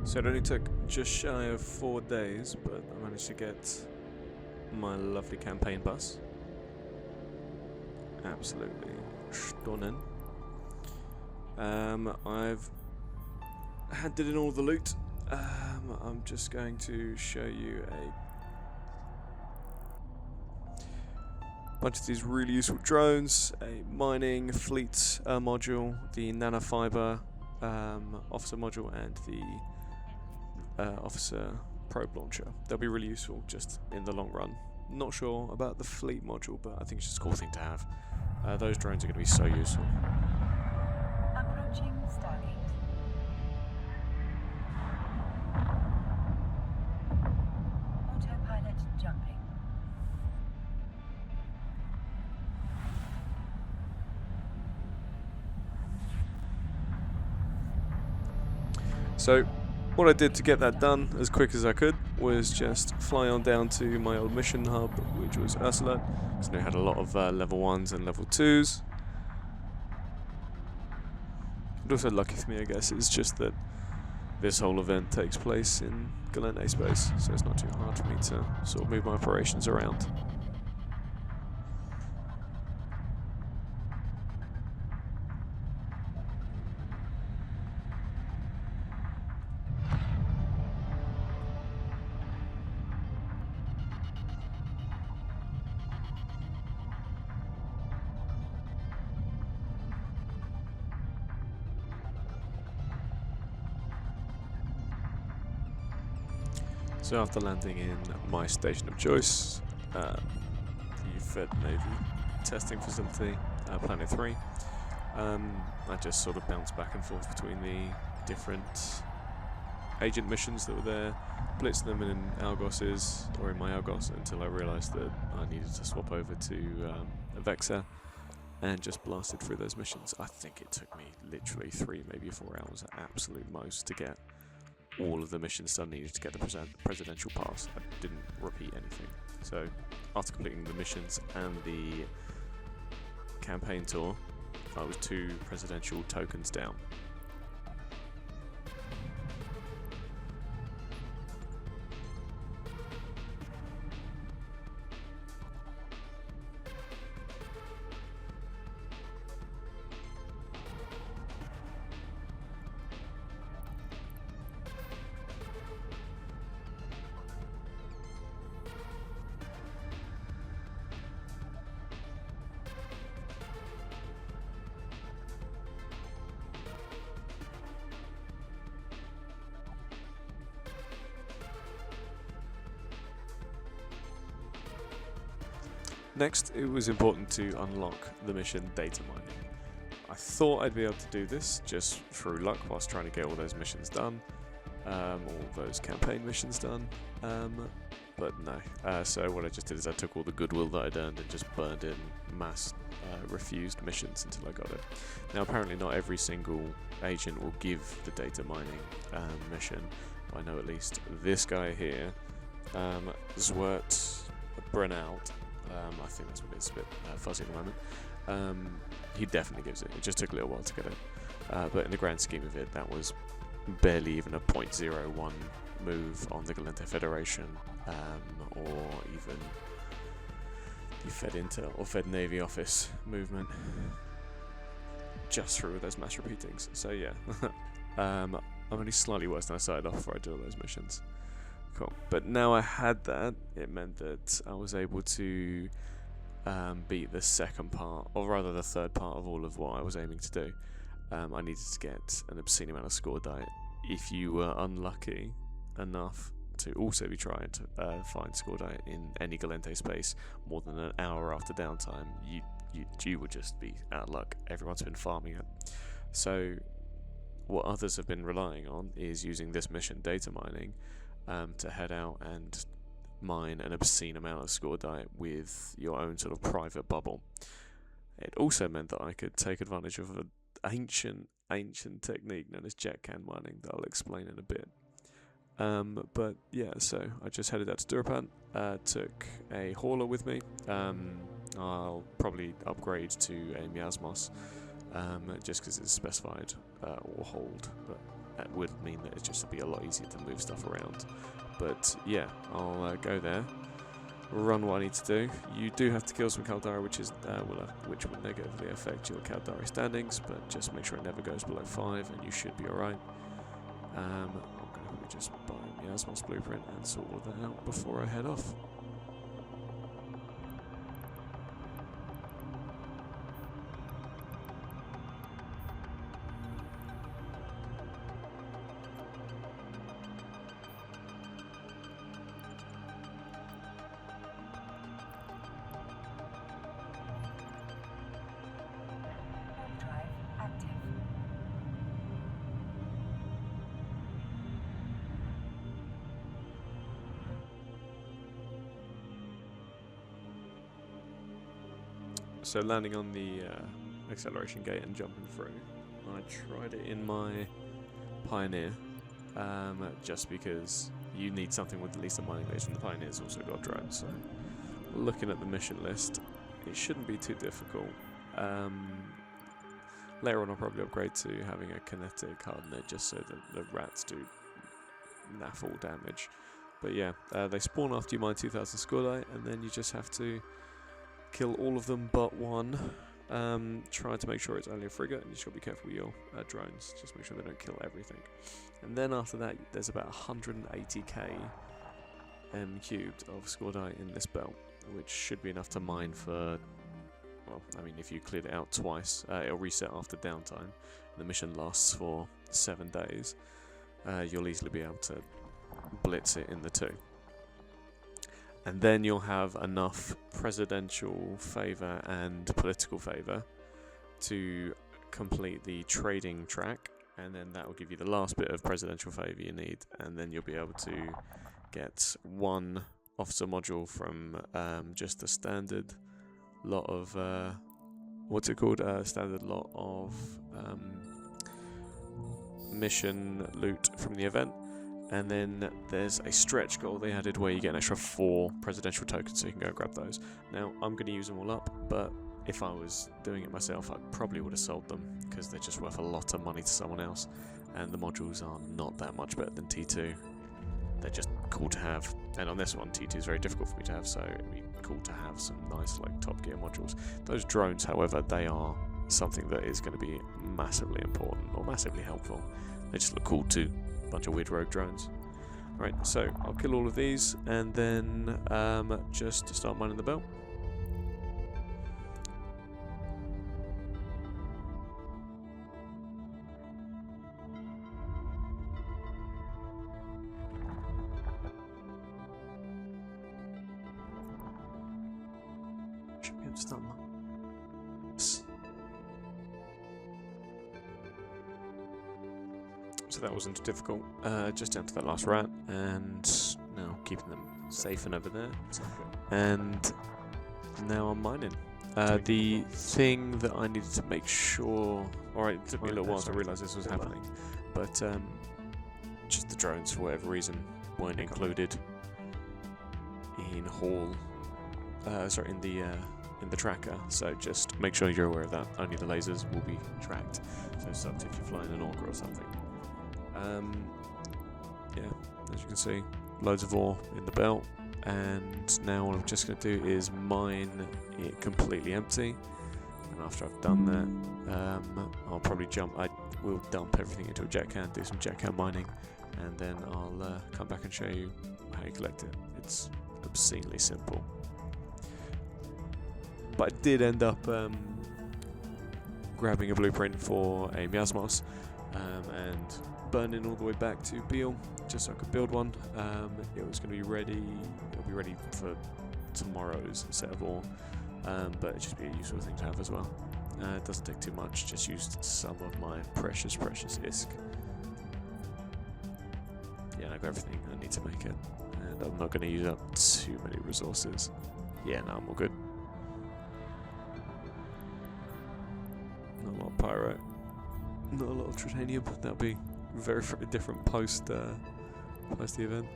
So it only took just shy of 4 days, but I managed to get my lovely campaign bus. Absolutely stunning. I've handed in all the loot. I'm just going to show you a bunch of these really useful drones, a mining fleet module, the nanofiber officer module, and the officer probe launcher. They'll be really useful just in the long run. Not sure about the fleet module, but I think it's just a cool thing to have. Those drones are going to be so useful. Approaching Stargate. Autopilot jumping. So what I did to get that done as quick as I could was just fly on down to my old mission hub, which was Ursula, because they had a lot of level 1s and level 2s. And also lucky for me, I guess, it's just that this whole event takes place in Galente space, so it's not too hard for me to sort of move my operations around. So after landing in my station of choice, the Fed Navy testing facility, Planet 3, I just sort of bounced back and forth between the different agent missions that were there, blitzed them in Algos's, or in my Algos, until I realised that I needed to swap over to Vexa, and just blasted through those missions. I think it took me literally 3, maybe 4 hours at absolute most to get all of the missions done needed to get the presidential pass. I didn't repeat anything. So after completing the missions and the campaign tour, I was 2 presidential tokens down. Next, it was important to unlock the mission data mining. I thought I'd be able to do this just through luck whilst trying to get all those missions done, all those campaign missions done, but no. So what I just did is I took all the goodwill that I'd earned and just burned in mass refused missions until I got it. Now apparently not every single agent will give the data mining mission, but I know at least this guy here, Zwert Brenout, I think that's what it is, a bit fuzzy at the moment. He definitely gives it. It just took a little while to get it. But in the grand scheme of it, that was barely even a 0.01 move on the Galente Federation, or even the Fed Intel or Fed Navy office movement, just through those mass repeatings. So yeah, I'm only slightly worse than I started off before I did all those missions. Cool. But now I had that, it meant that I was able to beat the second part, or rather the third part of all of what I was aiming to do. I needed to get an obscene amount of score diet. If you were unlucky enough to also be trying to find score diet in any Galente space more than an hour after downtime, you would just be out of luck. Everyone's been farming it. So what others have been relying on is using this mission, data mining, to head out and mine an obscene amount of score diet with your own sort of private bubble. It also meant that I could take advantage of an ancient technique known as jet can mining that I'll explain in a bit. But yeah, so I just headed out to Durapan, took a hauler with me. I'll probably upgrade to a Miasmos, just because it's specified or hold, but that would mean that it's just to be a lot easier to move stuff around. But yeah, I'll go there, run what I need to do. You do have to kill some Caldari, which will negatively affect your Caldari standings, but just make sure it never goes below 5 and you should be alright. I'm going to just buy Miasma's blueprint and sort all that out before I head off. Drive active. So landing on the acceleration gate and jumping through, I tried it in my Pioneer, just because you need something with at least a mining base, and the Pioneer's also got drones. So looking at the mission list, it shouldn't be too difficult. Later on I'll probably upgrade to having a kinetic hardener just so that the rats do naff all damage. But yeah, they spawn after you mine 2000 Scorelite, and then you just have to kill all of them but one. Try to make sure it's only a frigate, and you should be careful with your drones. Just make sure they don't kill everything. And then after that, there's about 180k cubed of Scorelite in this belt, which should be enough to mine for, well, I mean, if you cleared it out twice, it'll reset after downtime. The mission lasts for 7 days. You'll easily be able to blitz it in the 2. And then you'll have enough presidential favour and political favour to complete the trading track, and then that will give you the last bit of presidential favour you need, and then you'll be able to get 1 officer module from just a standard lot of what's it called? Standard lot of mission loot from the event. And then there's a stretch goal they added where you get an extra 4 presidential tokens, so you can go and grab those. Now, I'm going to use them all up, but if I was doing it myself, I probably would have sold them, because they're just worth a lot of money to someone else, and the modules are not that much better than T2. They're just cool to have, and on this one, T2 is very difficult for me to have, so it'd be cool to have some nice, like, top gear modules. Those drones, however, they are something that is going to be massively important, or massively helpful. They just look cool too. Bunch of weird rogue drones. Right, so I'll kill all of these and then just start mining the belt. Should be able to start mining. So that wasn't too difficult, just down to that last rat, and now keeping them safe and over there. And now I'm mining. The thing that I needed to make sure, alright, it took me a little while to realise this was happening, but just the drones for whatever reason weren't included in in the tracker, so just make sure you're aware of that. Only the lasers will be tracked, so it sucks if you're flying an orca or something. Yeah, as you can see, loads of ore in the belt, and now what I'm just going to do is mine it completely empty, and after I've done that, I'll probably I will dump everything into a jet can, do some jet can mining, and then I'll come back and show you how you collect it. It's obscenely simple. But I did end up grabbing a blueprint for a Miasmos and burning all the way back to Beale just so I could build one. It was going to be ready. It'll be ready for tomorrow's set of ore, but it'd just be a useful thing to have as well. It doesn't take too much. Just used some of my precious ISK. Yeah, I've got everything I need to make it, and I'm not going to use up too many resources. Yeah, no, I'm all good. Not a lot of pyro, not a lot of titanium. That'll be very different post the event.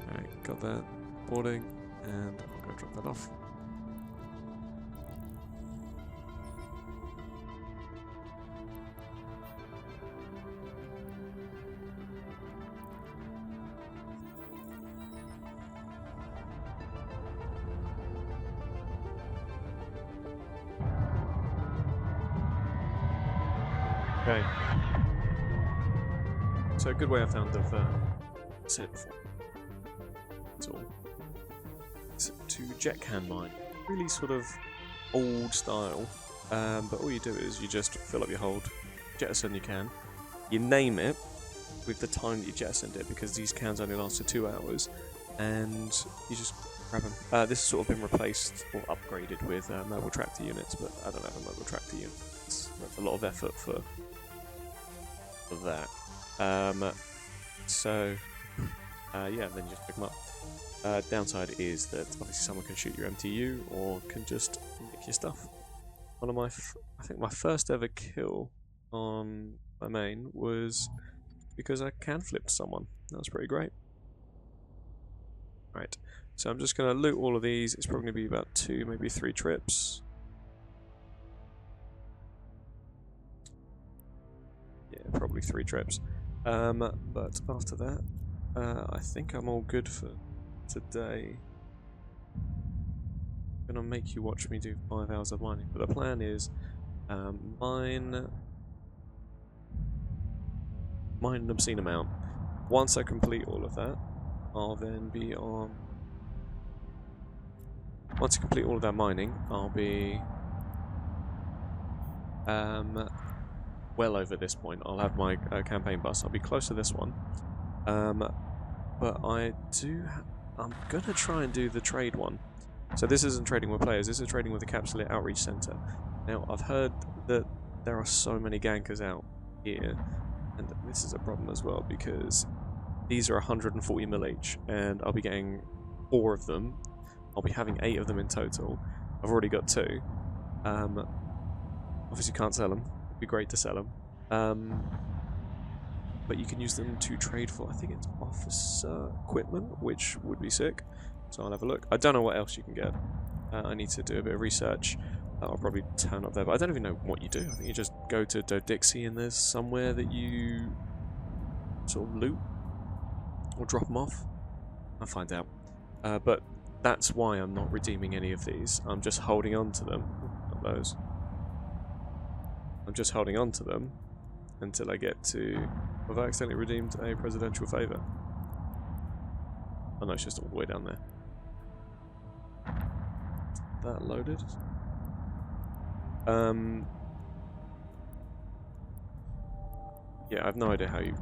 Alright, got that. Boarding, and I'm going to drop that off. Okay. So a good way I found of said it before. That's all. It's to jet can mine. Really sort of old style. But all you do is you just fill up your hold, jettison your can, you name it with the time that you jettisoned it, because these cans only last for 2 hours, and you just grab them. This has sort of been replaced or upgraded with mobile tractor units, but I don't have a mobile tractor unit. That's a lot of effort for that. Yeah, then you just pick them up. Downside is that obviously someone can shoot your MTU or can just nick your stuff. One of my, I think my first ever kill on my main was because I can flipped someone. That was pretty great. Right, so I'm just going to loot all of these. It's probably going to be about 2, maybe 3 trips. Yeah, probably 3 trips. But after that, I think I'm all good for today. I'm going to make you watch me do 5 hours of mining. But the plan is mine an obscene amount. Once I complete all of that, I'll then be on... Once I complete all of that mining, I'll be well over this point. I'll have my campaign bus. I'll be close to this one. But I'm gonna try and do the trade one. So this isn't trading with players, this is trading with the Capsulate Outreach Centre. Now, I've heard that there are so many gankers out here, and this is a problem as well, because these are 140 mil each, and I'll be getting 4 of them. I'll be having 8 of them in total. I've already got 2. Obviously can't sell them. It'd be great to sell them. But you can use them to trade for, I think it's officer equipment, which would be sick. So I'll have a look. I don't know what else you can get. I need to do a bit of research. I'll probably turn up there, but I don't even know what you do. I think you just go to Dodixie and there's somewhere that you sort of loot or drop them off. I'll find out. But that's why I'm not redeeming any of these. I'm just holding on to them. Not those. I'm just holding on to them until I get to... Have I accidentally redeemed a presidential favour? Oh no, it's just all the way down there. Is that loaded? Yeah, I have no idea how you...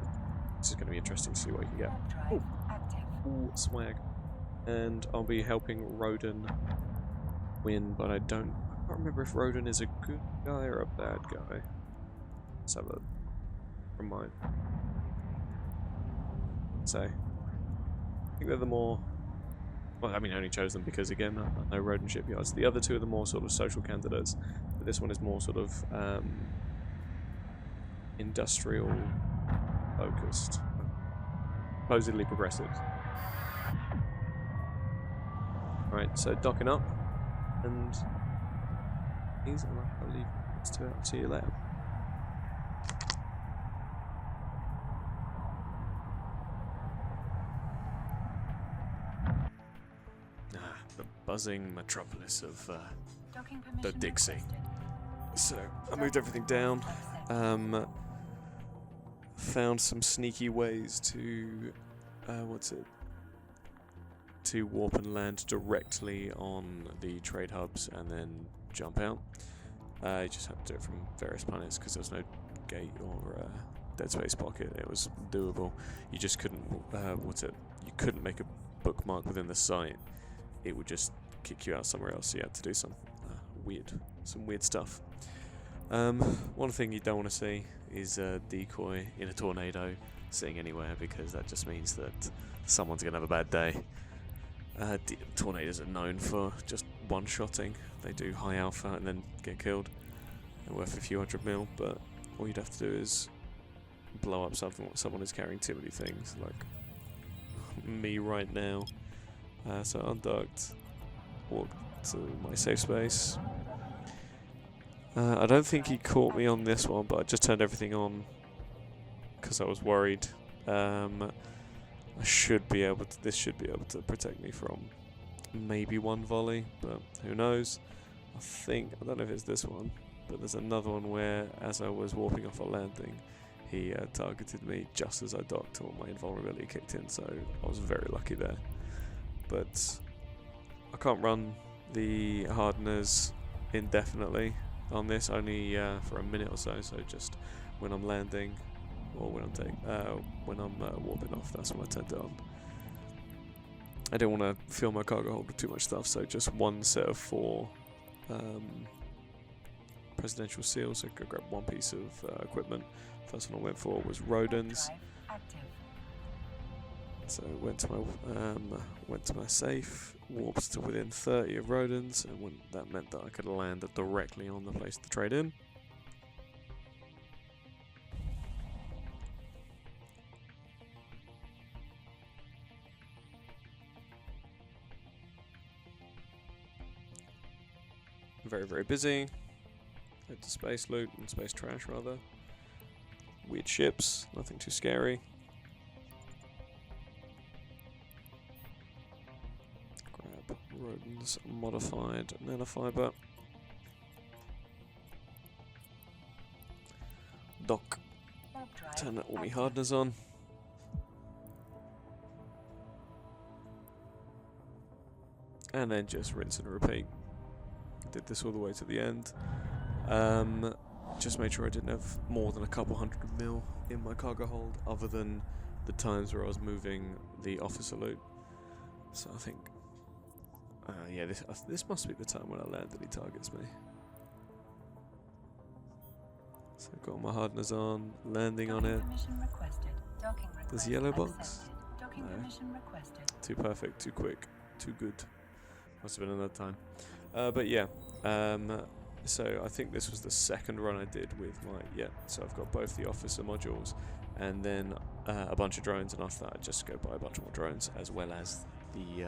This is going to be interesting to see what you can get. Drive active. Ooh, swag. And I'll be helping Roden win, but I can't remember if Roden is a good guy or a bad guy. Let's have a... from mine. So, I think they're the more... Well, I mean, I only chose them because, again, I know Roden shipyards. The other 2 are the more sort of social candidates, but this one is more sort of industrial focused, supposedly progressive. Right, so docking up, and I'll leave this to it. I'll see you later. The buzzing metropolis of Docking the permission Dixie. requested. So I moved everything down. Found some sneaky ways to to warp and land directly on the trade hubs and then jump out. You just had to do it from various planets because there was no gate or dead space pocket. It was doable. You just couldn't you couldn't make a bookmark within the site. It would just kick you out somewhere else. So you had to do some weird stuff. One thing you don't want to see is a decoy in a tornado sitting anywhere, because that just means that someone's gonna have a bad day. Tornadoes are known for just one-shotting. They do high alpha and then get killed. They're worth a few $100 mil, but all you'd have to do is blow up something. Someone is carrying too many things, like me right now. So undocked, walked to my safe space. I don't think he caught me on this one, but I just turned everything on because I was worried. This should be able to protect me from maybe one volley, but who knows? I don't know if it's this one. but there's another one where, as I was warping off a landing, he targeted me just as I docked, or my invulnerability kicked in, so I was very lucky there. But I can't run the hardeners indefinitely on this, only for a minute or so, so just when I'm landing, or when I'm warping off, that's when I turned it on. I didn't want to fill my cargo hold with too much stuff, so just one set of 4 presidential seals. So I could grab one piece of equipment. First one I went for was Rodens. So went to my safe, warped to within 30 of Rodens, and that meant that I could land directly on the place to trade in. Very, very busy. Head to space loot and space trash, rather. Weird ships, nothing too scary. Grab Rodens modified nanofiber. Dock. Turn all my hardeners on. And then just rinse and repeat. Did this all the way to the end. Just made sure I didn't have more than a couple hundred mil in my cargo hold, other than the times where I was moving the officer loot. So I think, yeah, this must be the time when I landed he targets me. So I've got my hardeners on, landing on it. There's a yellow box. No. Too perfect, too quick, too good. Must have been another time. But yeah, so I think this was the second run I did with so I've got both the officer modules and then a bunch of drones, and after that I just go buy a bunch more drones as well as the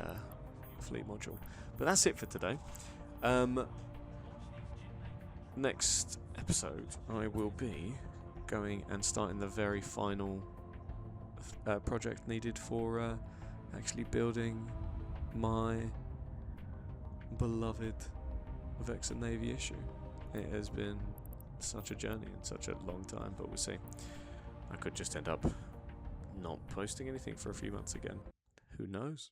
fleet module. But that's it for today. Next episode I will be going and starting the very final project needed for actually building my beloved Vex and Navy issue. It has been such a journey and such a long time, but we'll see. I could just end up not posting anything for a few months again. Who knows?